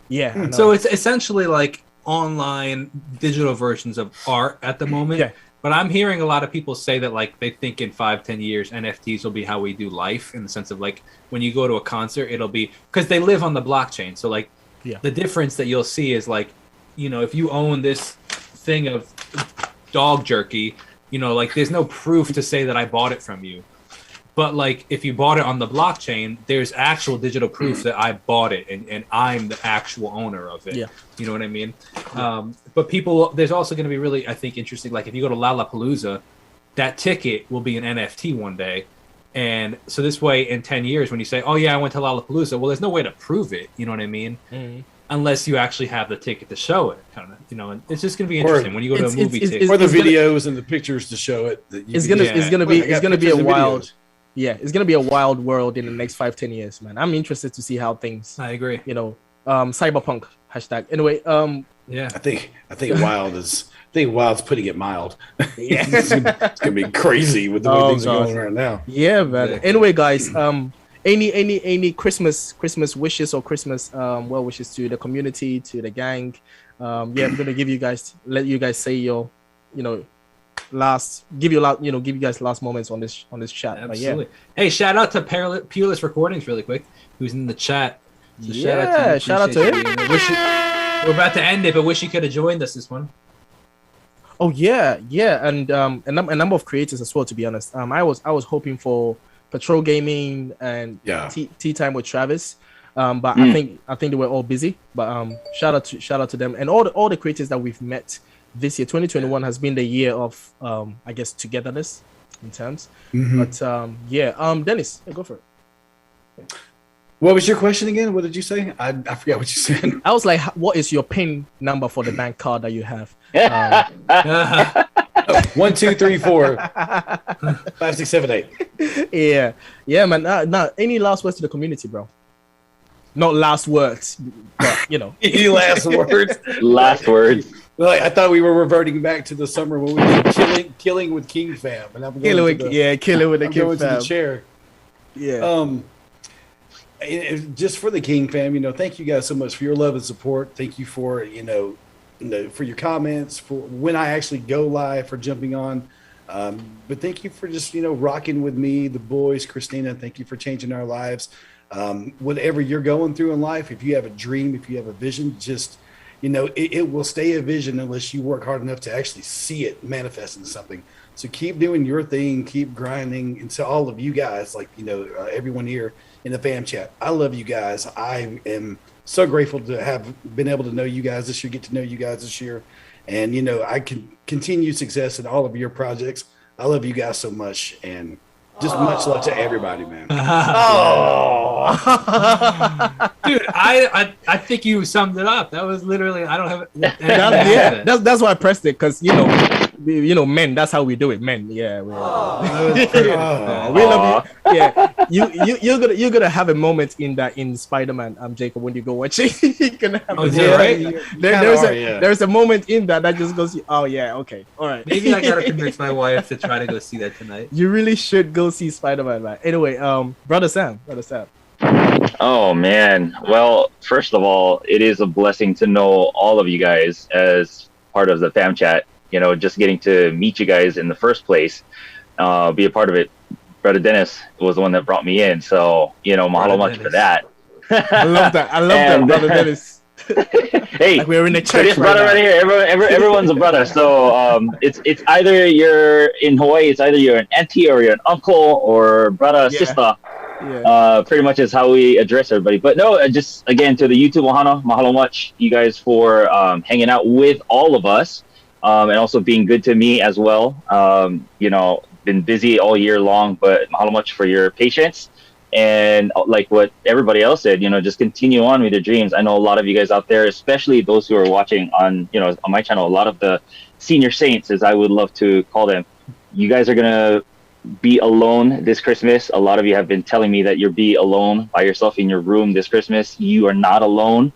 Yeah. So it's essentially like online digital versions of art at the moment. Yeah. But I'm hearing a lot of people say that like they think in 5-10 years NFTs will be how we do life, in the sense of like when you go to a concert, it'll be because they live on the blockchain. So like the difference that you'll see is like, if you own this thing of dog jerky, like there's no proof to say that I bought it from you. But like if you bought it on the blockchain, there's actual digital proof that I bought it and I'm the actual owner of it. Yeah. You know what I mean? But there's also going to be really, I think, interesting. Like if you go to Lollapalooza, that ticket will be an NFT one day. And so this way in 10 years, when you say, oh yeah, I went to Lollapalooza, well, there's no way to prove it. You know what I mean? Mm-hmm. Unless you actually have the ticket to show it, kind of, and it's just going to be interesting when you go to a movie ticket. Or the videos and the pictures to show it. It's going to be a wild... Yeah, it's gonna be a wild world in the next 5-10 years, man. I'm interested to see how things. I agree. Cyberpunk hashtag. Anyway, yeah. I think Wild's putting it mild. Yeah, it's gonna be crazy with the way things are going right now. Yeah, man. Yeah. Anyway, guys, any Christmas wishes or Christmas well wishes to the community, to the gang. I'm gonna let you guys say your, give you guys last moments on this chat. Absolutely. Hey, shout out to Peerless Recordings really quick, who's in the chat. So shout out to him. We're about to end it, but wish you could have joined us this one. Oh yeah, and a number of creators as well. To be honest, I was hoping for Patrol Gaming and Tea Time with Travis, but I think they were all busy. But shout out to them and all the creators that we've met. This year, 2021 has been the year of, I guess, togetherness in terms. Mm-hmm. But Dennis, go for it. What was your question again? What did you say? I forgot what you said. I was like, what is your PIN number for the bank card that you have? 1, 2, 3, 4, 5, 6, 7, 8. Yeah, man. Now, any last words to the community, bro? Not last words, but Any last words? Last words. Well, I thought we were reverting back to the summer when we did killing with King Fam, and I'm killing with the King Fam. To the chair. Yeah. Just for the King Fam, thank you guys so much for your love and support. Thank you for for your comments, for when I actually go live, for jumping on. But thank you for just rocking with me, the boys, Christina. Thank you for changing our lives. Whatever you're going through in life, if you have a dream, if you have a vision, just it will stay a vision unless you work hard enough to actually see it manifest into something. So keep doing your thing, keep grinding. And to all of you guys, everyone here in the fam chat, I love you guys. I am so grateful to have been able to know you guys this year, get to know you guys this year. And, I can continue success in all of your projects. I love you guys so much. And just much love to everybody, man. Dude, I think you summed it up. That was literally, I don't have that's why I pressed it, because men, that's how we do it, men. We love you. Yeah, you're gonna have a moment in Spider-Man, Jacob, when you go watching. You're gonna have there's a moment in that just goes, oh yeah, okay, all right. Maybe I gotta convince my wife to try to go see that tonight. You really should go see Spider-Man, man. Anyway, brother Sam. Oh man, well, first of all, it is a blessing to know all of you guys as part of the fam chat. Just getting to meet you guys in the first place, be a part of it. Brother Dennis was the one that brought me in, so mahalo much for that. I love that, Brother Dennis. Hey, like we're in a church. This brother right here, everyone's a brother. So it's either you're in Hawaii, it's either you're an auntie or you're an uncle or brother, sister. Yeah. Pretty much is how we address everybody. But no, just again to the YouTube ohana, mahalo much you guys for hanging out with all of us. And also being good to me as well. been busy all year long, but mahalo much for your patience. And like what everybody else said, just continue on with your dreams. I know a lot of you guys out there, especially those who are watching on, on my channel, a lot of the senior saints, as I would love to call them, you guys are going to be alone this Christmas. A lot of you have been telling me that you'll be alone by yourself in your room this Christmas. You are not alone.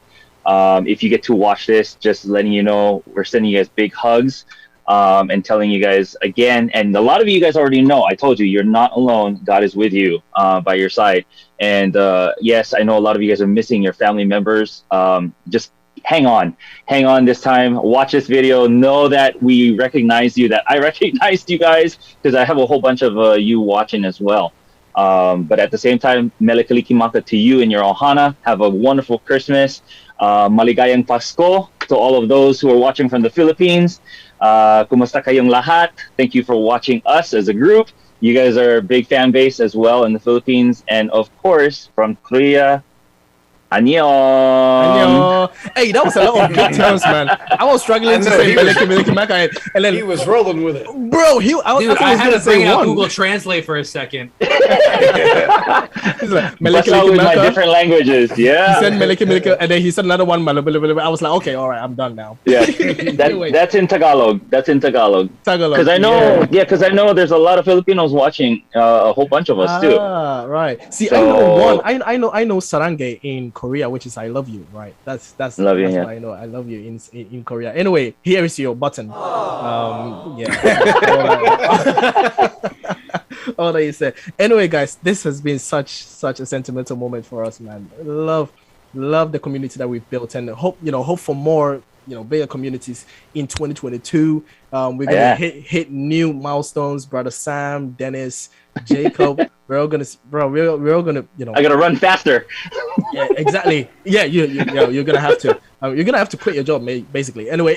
If you get to watch this, just letting you know, we're sending you guys big hugs. And telling you guys again, and a lot of you guys already know, I told you, you're not alone. God is with you, by your side. And yes, I know a lot of you guys are missing your family members. Just hang on this time. Watch this video. Know that we recognize you, that I recognized you guys, because I have a whole bunch of you watching as well. But at the same time, Mele Kalikimaka to you and your ohana. Have a wonderful Christmas. Maligayang Pasko to all of those who are watching from the Philippines. Kumusta kayong lahat? Thank you for watching us as a group. You guys are a big fan base as well in the Philippines. And of course, from Korea, annyeong. Annyeong. Hey, that was a lot of good terms, man. I was struggling to say Meleki Maka, and then he was rolling with it. Bro, I had to bring out Google Translate for a second. He's like, with my different languages, yeah. He said Meleki, and then he said another one. I was like, okay, all right, I'm done now. Yeah, that's in Tagalog. Tagalog. Because I know, because I know there's a lot of Filipinos watching. A whole bunch of us too. Ah, right. See, I know one. I know Sarange in Korea, which is I love you, right? That's love you, what I know. I love you in Korea. Anyway, here is your button. Yeah. All that you said. Anyway, guys, this has been such a sentimental moment for us, man. Love the community that we've built, and hope for more, bigger communities in 2022. We're gonna hit new milestones. Brother Sam, Dennis, Jacob, we're all gonna, I gotta run faster. Yeah, exactly. Yeah, you're gonna have to. You're gonna have to quit your job, basically. Anyway.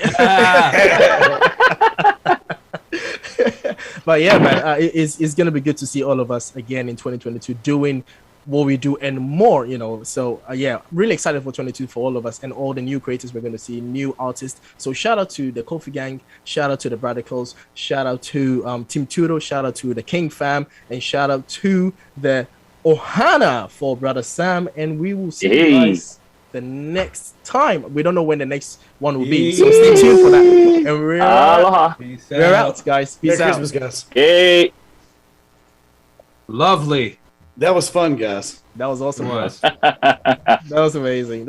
But yeah, man, it's gonna be good to see all of us again in 2022 doing what we do and more, So yeah, really excited for 22 for all of us and all the new creators we're going to see, new artists. So shout out to the Kofi Gang, shout out to the Radicals, shout out to Team Tudo, shout out to the King Fam, and shout out to the Ohana for Brother Sam. And we will see you guys the next time. We don't know when the next one will be, so stay tuned for that. And we're out, guys. Peace out. Merry Christmas, guys. Hey. Lovely. That was fun, guys. That was awesome. It was. That was amazing.